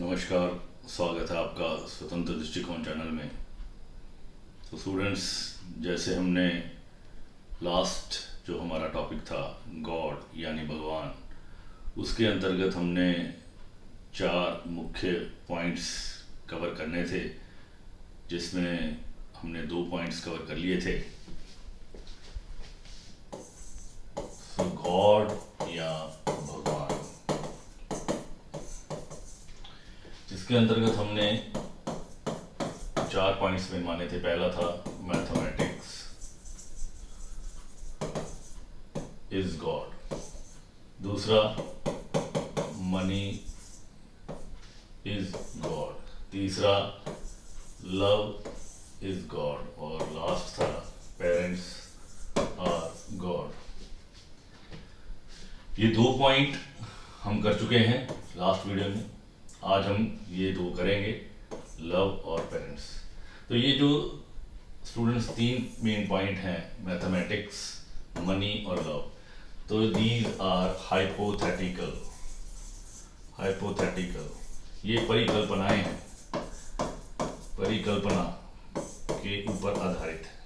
नमस्कार। स्वागत है आपका स्वतंत्र दृष्टिकोण चैनल में। तो स्टूडेंट्स, जैसे हमने लास्ट जो हमारा टॉपिक था गॉड यानी भगवान, उसके अंतर्गत हमने 4 मुख्य पॉइंट्स कवर करने थे, जिसमें हमने 2 पॉइंट्स कवर कर लिए थे। सो गॉड या भगवान, जिसके अंतर्गत हमने 4 पॉइंट्स में माने थे। पहला था मैथमेटिक्स इज गॉड, दूसरा मनी इज गॉड, तीसरा लव इज गॉड, और लास्ट था पेरेंट्स आर गॉड। ये 2 पॉइंट हम कर चुके हैं लास्ट वीडियो में। आज हम ये 2 करेंगे, लव और पेरेंट्स। तो ये जो स्टूडेंट्स 3 मेन पॉइंट हैं, मैथमेटिक्स, मनी और लव, तो दीज आर हाइपोथेटिकल। ये परिकल्पनाएं हैं, परिकल्पना के ऊपर आधारित है।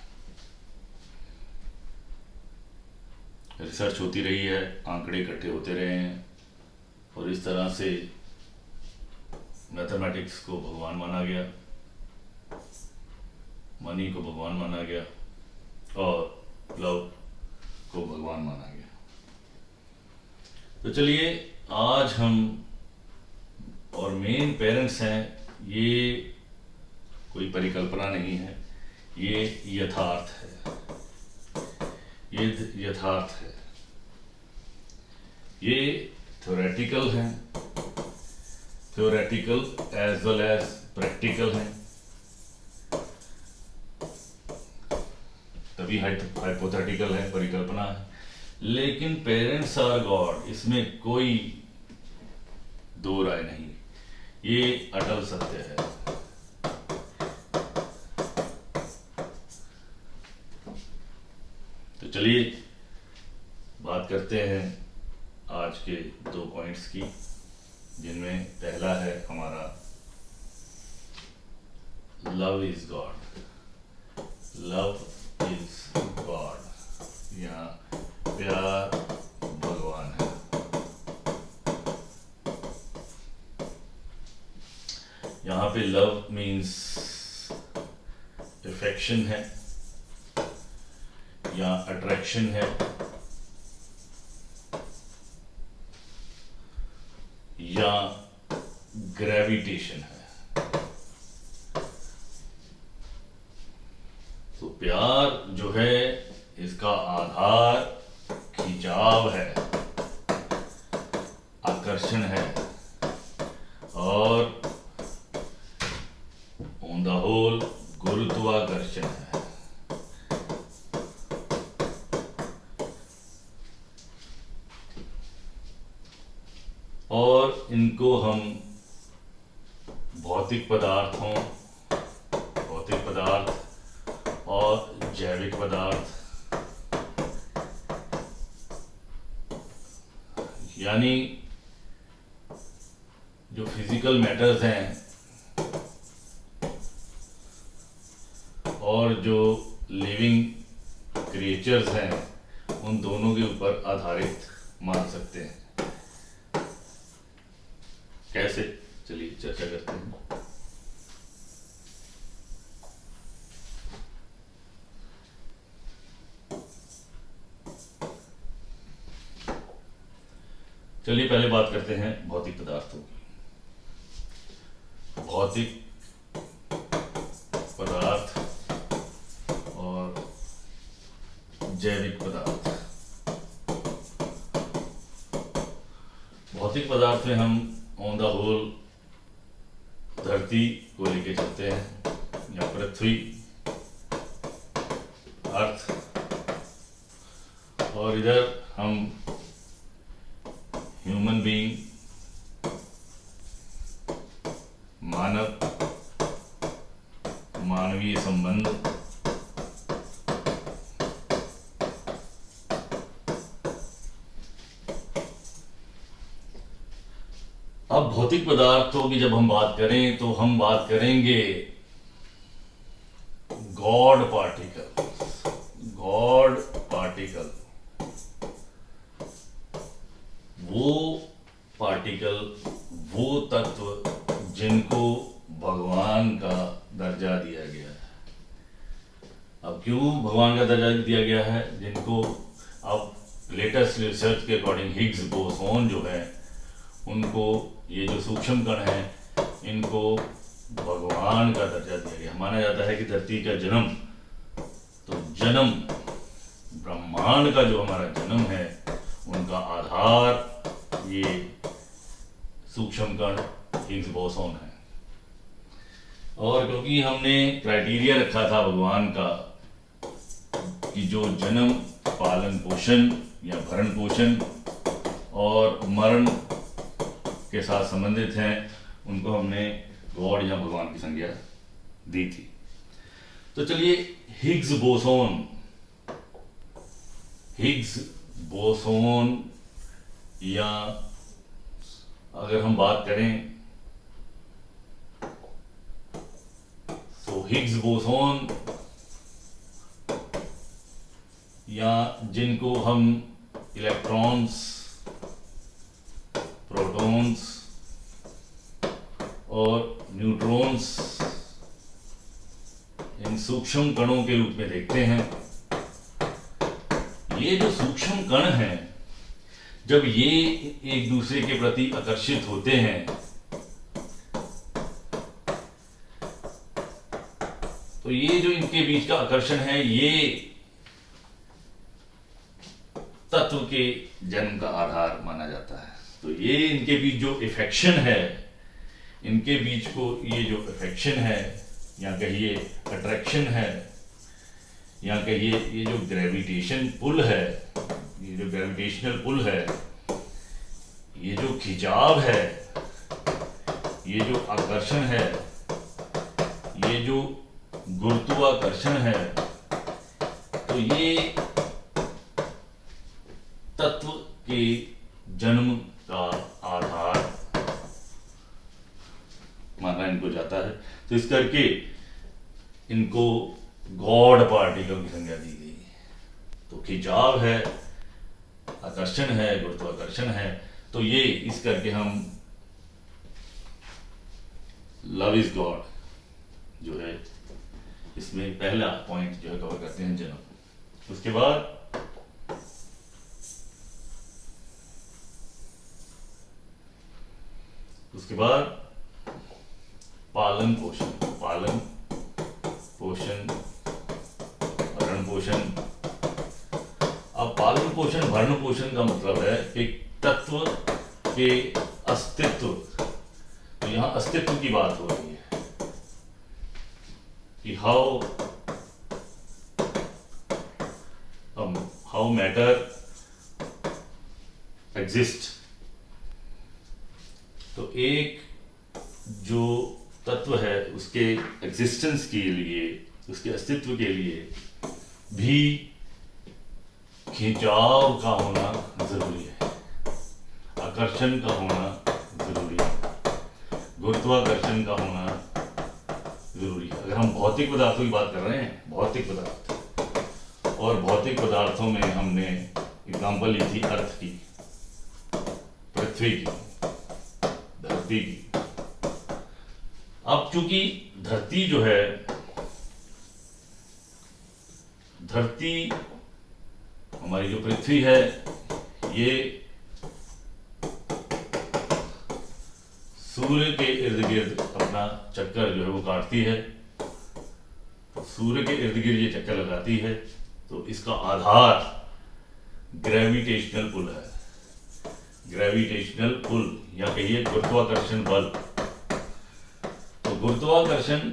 रिसर्च होती रही है, आंकड़े इकट्ठे होते रहे हैं, और इस तरह से मैथमेटिक्स को भगवान माना गया, मनी को भगवान माना गया, और लव को भगवान माना गया। तो चलिए आज हम, और मेन पेरेंट्स हैं, ये कोई परिकल्पना नहीं है, ये यथार्थ है, ये यथार्थ है। ये थ्योरेटिकल है, theoretical as well as practical है, तभी हाइपोथेटिकल है, परिकल्पना है। लेकिन पेरेंट्स आर गॉड, इसमें कोई दो राय नहीं, ये अटल सत्य है। तो चलिए बात करते हैं आज के 2 पॉइंट्स की, जिनमें पहला है हमारा love is god. Love is God या प्यार भगवान है। यहाँ पे लव मीन्स अफेक्शन है या अट्रैक्शन है, या ग्रेविटेशन है। तो प्यार जो है, इसका आधार खिंचाव है, आकर्षण है, और ऑन द होल गुरुत्वाकर्षण है। और इनको हम भौतिक पदार्थ और जैविक पदार्थ, यानी जो फिजिकल मैटर्स हैं और जो लिविंग क्रिएचर्स हैं, उन दोनों के ऊपर आधारित मान सकते हैं। कैसे, चलिए चर्चा करते हैं। चलिए पहले बात करते हैं भौतिक पदार्थों की। भौतिक पदार्थ और जैविक पदार्थ। भौतिक पदार्थ में हम ऑन द होल धरती को लेके चलते हैं, या पृथ्वी, अर्थ, और इधर हम ह्यूमन बीइंग, मानवीय संबंध, अब भौतिक पदार्थों की जब हम बात करें तो हम बात करेंगे गॉड पार्टिकल। गॉड पार्टिकल वो पार्टिकल, वो तत्व जिनको भगवान का दर्जा दिया गया है। अब क्यों भगवान का दर्जा दिया गया है? जिनको अब लेटेस्ट रिसर्च के अकॉर्डिंग हिग्स बोसोन जो है, उनको ये जो सूक्ष्म कण है, इनको भगवान का दर्जा दिया गया। माना जाता है कि धरती का जन्म, तो जन्म ब्रह्मांड का जो हमारा जन्म है, उनका आधार ये सूक्ष्म कण हिग्स बोसोन है। और क्योंकि हमने क्राइटेरिया रखा था भगवान का कि जो जन्म, पालन पोषण या भरण पोषण और मरण के साथ संबंधित हैं, उनको हमने गॉड या भगवान की संज्ञा दी थी। तो चलिए हिग्स बोसोन या अगर हम बात करें तो हिग्स बोसोन, या जिनको हम इलेक्ट्रॉन्स, प्रोटॉन्स और न्यूट्रॉन्स, इन सूक्ष्म कणों के रूप में देखते हैं। ये जो सूक्ष्म कण हैं, जब ये एक दूसरे के प्रति आकर्षित होते हैं, तो ये जो इनके बीच का आकर्षण है, ये तत्व के जन्म का आधार माना जाता है। तो ये इनके बीच जो इफेक्शन है, इनके बीच को ये जो इफेक्शन है, या कहिए अट्रैक्शन है, या कहिए ये जो ग्रेविटेशन पुल है, ये जो ग्रेविटेशनल पुल है, ये जो खिंचाव है, ये जो आकर्षण है, ये जो गुरुत्वाकर्षण है, तो ये तत्व के जन्म का आधार माना इनको जाता है। तो इस करके इनको गॉड पार्टिकल की संज्ञा दी गई। तो खिंचाव है, आकर्षण है, गुरुत्वाकर्षण है, तो ये इस करके हम लव इज गॉड जो है, इसमें पहला पॉइंट जो है कवर करते हैं जन्म। उसके बाद पालन पोषण, भरण पोषण। अब पालन पोषण भरण पोषण का मतलब है कि तत्व के अस्तित्व। तो यहां अस्तित्व की बात हो रही है कि हाउ मैटर एग्जिस्ट। तो एक जो तत्व है, उसके एग्जिस्टेंस के लिए, उसके अस्तित्व के लिए भी खिंचाव का होना जरूरी है, आकर्षण का होना जरूरी है, गुरुत्वाकर्षण का होना जरूरी है। अगर हम भौतिक पदार्थों की बात कर रहे हैं, भौतिक पदार्थ, और भौतिक पदार्थों में हमने एग्जाम्पल ली थी अर्थ की, पृथ्वी की, धरती की। अब चूंकि धरती जो है, धरती हमारी जो पृथ्वी है, ये सूर्य के इर्द गिर्द अपना चक्कर जो है वो काटती है। तो सूर्य के इर्द गिर्द ये चक्कर लगाती है, तो इसका आधार ग्रेविटेशनल पुल है। ग्रेविटेशनल पुल या कहिए गुरुत्वाकर्षण बल। तो गुरुत्वाकर्षण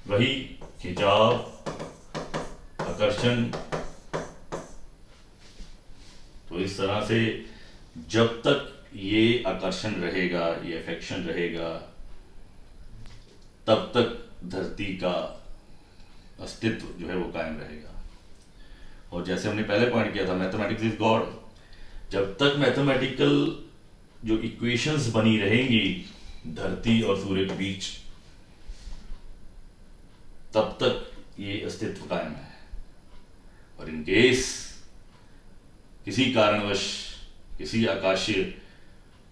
वही खिंचाव, आकर्षण। तो इस तरह से जब तक ये आकर्षण रहेगा, ये अफेक्शन रहेगा, तब तक धरती का अस्तित्व जो है वो कायम रहेगा। और जैसे हमने पहले पॉइंट किया था, मैथमेटिक्स इज गॉड। जब तक मैथमेटिकल जो इक्वेशंस बनी रहेंगी, धरती और सूर्य के बीच, तब तक ये अस्तित्व कायम है। और इन केस किसी कारणवश किसी आकाशीय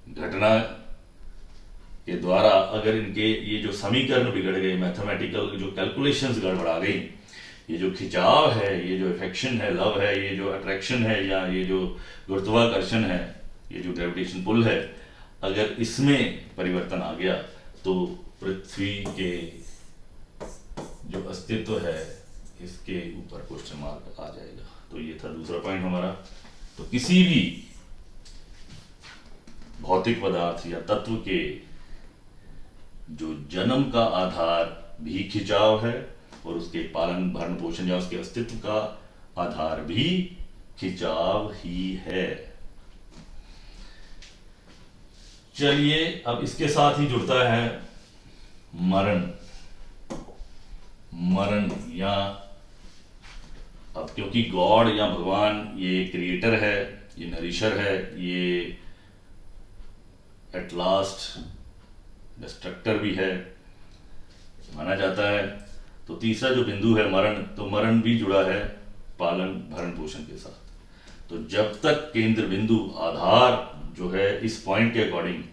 घटना के द्वारा अगर इनके ये जो समीकरण बिगड़ गए, मैथमेटिकल जो कैलकुलेशंस गड़बड़ा गई, ये जो खिंचाव है, ये जो इफेक्शन है, लव है, ये जो अट्रैक्शन है, या ये जो गुरुत्वाकर्षण है, ये जो ग्रेविटेशन पुल है, अगर इसमें परिवर्तन आ गया तो पृथ्वी के जो अस्तित्व है इसके ऊपर क्वेश्चन मार्क आ जाएगा। तो ये था दूसरा पॉइंट हमारा। तो किसी भी भौतिक पदार्थ या तत्व के जो जन्म का आधार भी खिंचाव है और उसके पालन भरण पोषण या उसके अस्तित्व का आधार भी खिंचाव ही है। चलिए, अब इसके साथ ही जुड़ता है मरण। मरण या अब क्योंकि गॉड या भगवान ये क्रिएटर है, ये नरिशर है, ये एट लास्ट डिस्ट्रक्टर भी है माना जाता है। तो तीसरा जो बिंदु है मरण, तो मरण भी जुड़ा है पालन भरण पोषण के साथ। तो जब तक केंद्र बिंदु आधार जो है इस पॉइंट के अकॉर्डिंग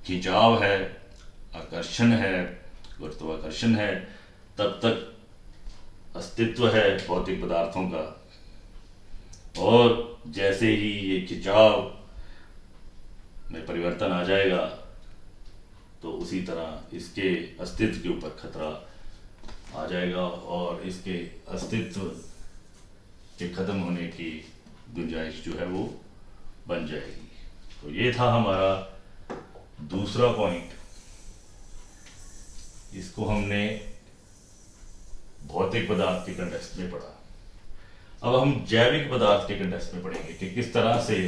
खिंचाव है, आकर्षण है, गुरुत्वाकर्षण है, तब तक अस्तित्व है भौतिक पदार्थों का। और जैसे ही ये खिंचाव में परिवर्तन आ जाएगा तो उसी तरह इसके अस्तित्व के ऊपर खतरा आ जाएगा और इसके अस्तित्व के खत्म होने की गुंजाइश जो है वो बन जाएगी। तो ये था हमारा दूसरा पॉइंट। इसको हमने भौतिक पदार्थ के कंटेक्स्ट में पढ़ा। अब हम जैविक पदार्थ के कंटेक्स्ट में पढ़ेंगे कि किस तरह से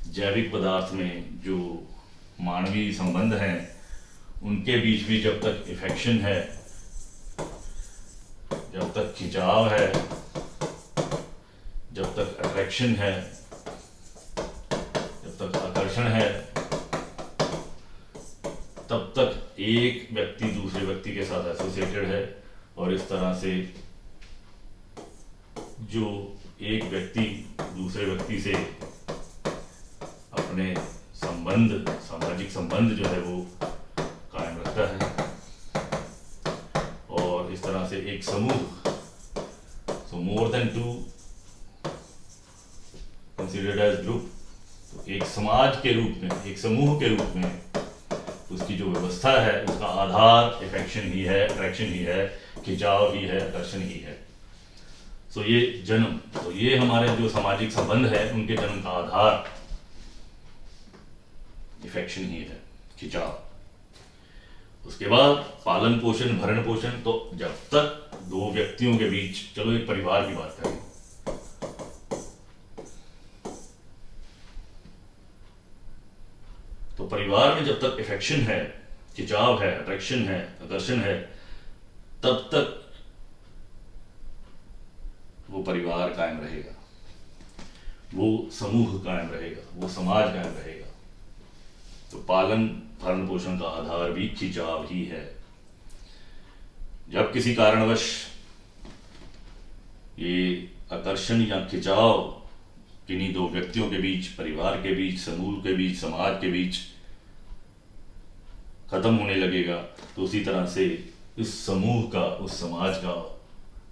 जैविक पदार्थ में जो मानवीय संबंध हैं उनके बीच भी जब तक इफेक्शन है, जब तक खिंचाव है, जब तक अट्रैक्शन है, जब तक आकर्षण है, तब तक एक व्यक्ति दूसरे व्यक्ति के साथ एसोसिएटेड है। और इस तरह से जो एक व्यक्ति दूसरे व्यक्ति से अपने संबंध, सामाजिक संबंध जो है वो कायम रखता है। और इस तरह से एक समूह, so more than two considered as group, तो एक समाज के रूप में, एक समूह के रूप में उसकी जो व्यवस्था है उसका आधार इफेक्शन ही है, अट्रैक्शन ही है, खिंचाव ही है, आकर्षण ही है। सो ये जन्म, तो ये हमारे जो सामाजिक संबंध है उनके जन्म का आधार इफेक्शन ही है, खिंचाव। उसके बाद पालन पोषण भरण पोषण, तो जब तक दो व्यक्तियों के बीच, चलो एक परिवार की बात करें, तो परिवार में जब तक इफेक्शन है, खिंचाव है, अट्रैक्शन है, आकर्षण है, तब तक वो परिवार कायम रहेगा, वो समूह कायम रहेगा, वो समाज कायम रहेगा। तो पालन भरण पोषण का आधार भी खिंचाव ही है। जब किसी कारणवश ये आकर्षण या खिंचाव किन्हीं दो व्यक्तियों के बीच, परिवार के बीच, समूह के बीच, समाज के बीच खत्म होने लगेगा, तो उसी तरह से इस समूह का, उस समाज का,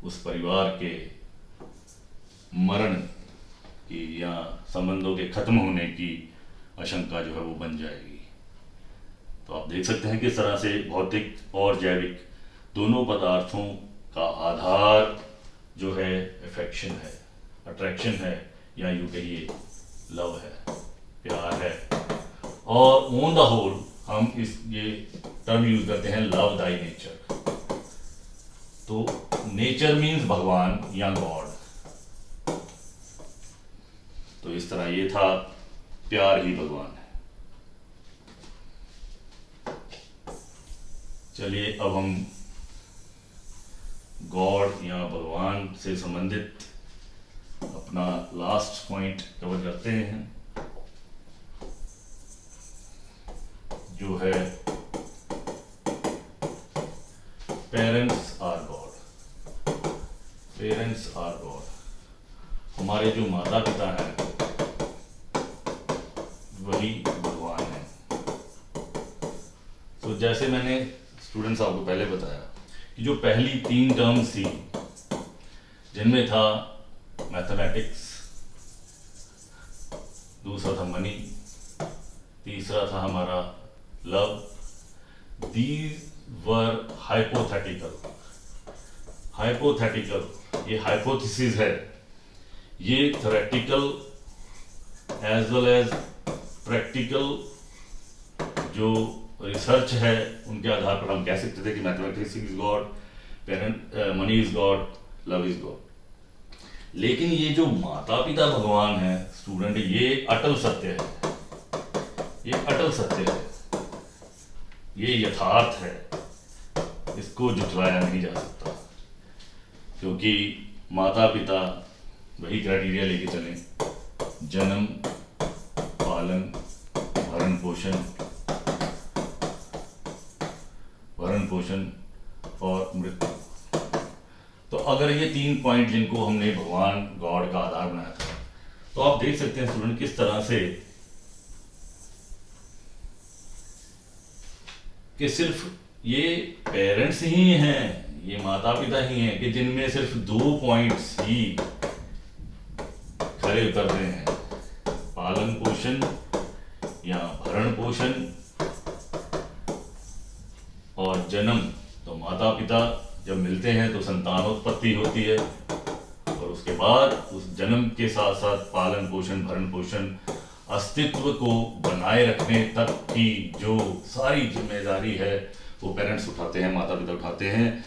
उस परिवार के मरण की या संबंधों के खत्म होने की आशंका जो है वो बन जाएगी। तो आप देख सकते हैं किस तरह से भौतिक और जैविक दोनों पदार्थों का आधार जो है इफेक्शन है, अट्रैक्शन है, या यूं कहिए लव है, प्यार है। और ऑन द होल हम ये टर्म यूज करते हैं लव दाई नेचर। तो नेचर मीन्स भगवान या गॉड। तो इस तरह ये था प्यार ही भगवान है। चलिए अब हम गॉड या भगवान से संबंधित अपना लास्ट पॉइंट कवर करते हैं। जो है parents are god, parents are god, हमारे जो माता पिता हैं वही भगवान है। तो जैसे मैंने स्टूडेंट्स आपको पहले बताया कि जो पहली 3 टर्म्स थी जिनमें था मैथमेटिक्स, दूसरा था मनी, तीसरा था हमारा love, these were hypothetical. Hypothetical ये हाइपोथेसिस है, ये theoretical as well as practical जो रिसर्च है उनके आधार पर हम कह सकते थे कि mathematics is god, parent money is god, love is god. लेकिन ये जो माता पिता भगवान है स्टूडेंट, ये अटल सत्य है, ये अटल सत्य है, ये यथार्थ है, इसको झुठलाया नहीं जा सकता। क्योंकि माता पिता वही क्राइटेरिया लेके चलें, जन्म, पालन, भरण पोषण और मृत्यु। तो अगर ये 3 पॉइंट जिनको हमने भगवान गॉड का आधार बनाया था, तो आप देख सकते हैं स्टूडेंट किस तरह से कि सिर्फ ये पेरेंट्स ही हैं, ये माता पिता ही हैं कि जिनमें सिर्फ 2 पॉइंट्स ही खरे उतरते हैं, पालन पोषण या भरण पोषण और जन्म। तो माता पिता जब मिलते हैं तो संतानोत्पत्ति होती है, और उसके बाद उस जन्म के साथ साथ पालन पोषण, भरण पोषण, अस्तित्व को बनाए रखने तक की जो सारी जिम्मेदारी है वो पेरेंट्स उठाते हैं, माता पिता उठाते हैं,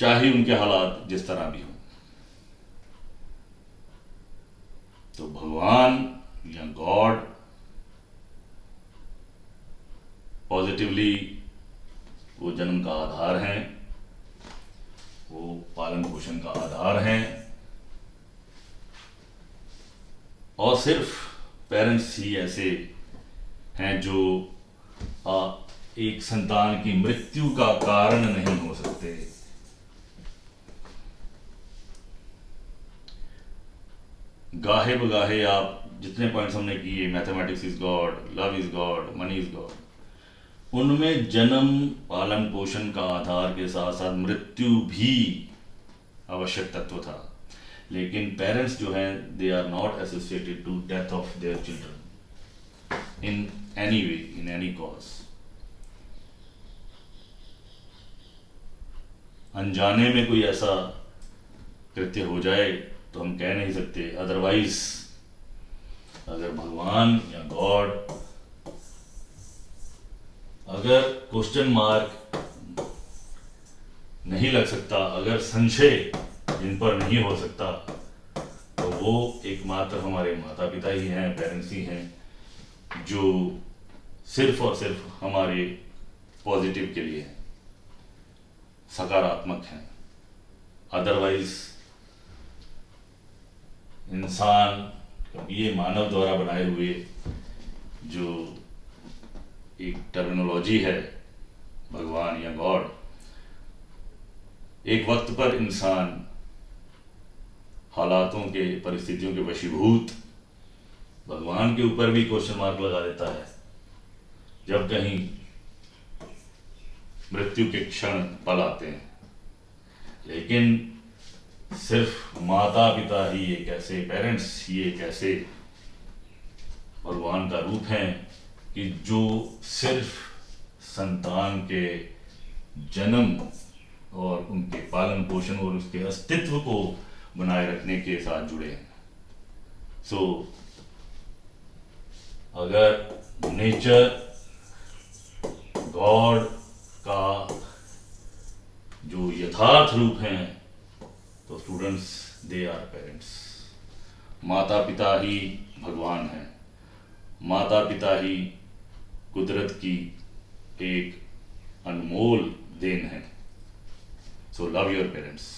चाहे उनके हालात जिस तरह भी हो। तो भगवान या गॉड पॉजिटिवली वो जन्म का आधार हैं, वो पालन पोषण का आधार हैं, और सिर्फ पेरेंट्स ही ऐसे हैं जो एक संतान की मृत्यु का कारण नहीं हो सकते। गाहे बगाहे आप जितने पॉइंट्स हमने किए, mathematics is god, love is God, money is God, उनमें जन्म, पालन पोषण का आधार के साथ साथ मृत्यु भी आवश्यक तत्व था। लेकिन पेरेंट्स जो हैं they are not associated to death of their children in any way, in any cause. अनजाने में कोई ऐसा कृत्य हो जाए तो हम कह नहीं सकते, अदरवाइज अगर भगवान या गॉड, अगर क्वेश्चन मार्क नहीं लग सकता, अगर संशय जिन पर नहीं हो सकता, तो वो एकमात्र हमारे माता पिता ही हैं, पेरेंट्स ही हैं, जो सिर्फ और सिर्फ हमारे पॉजिटिव के लिए हैं, सकारात्मक हैं। अदरवाइज इंसान, ये मानव द्वारा बनाए हुए जो एक टर्मिनोलॉजी है भगवान या गॉड, एक वक्त पर इंसान हालातों के, परिस्थितियों के वशीभूत भगवान के ऊपर भी क्वेश्चन मार्क लगा देता है जब कहीं मृत्यु के क्षण पल आते हैं। लेकिन सिर्फ माता पिता ही एक ऐसे, पेरेंट्स ही एक ऐसे भगवान का रूप हैं कि जो सिर्फ संतान के जन्म और उनके पालन पोषण और उसके अस्तित्व को बनाए रखने के साथ जुड़े हैं। सो अगर नेचर, गॉड का जो यथार्थ रूप हैं, तो स्टूडेंट्स दे आर पेरेंट्स। माता पिता ही भगवान हैं, माता पिता ही कुदरत की एक अनमोल देन है। So love your parents.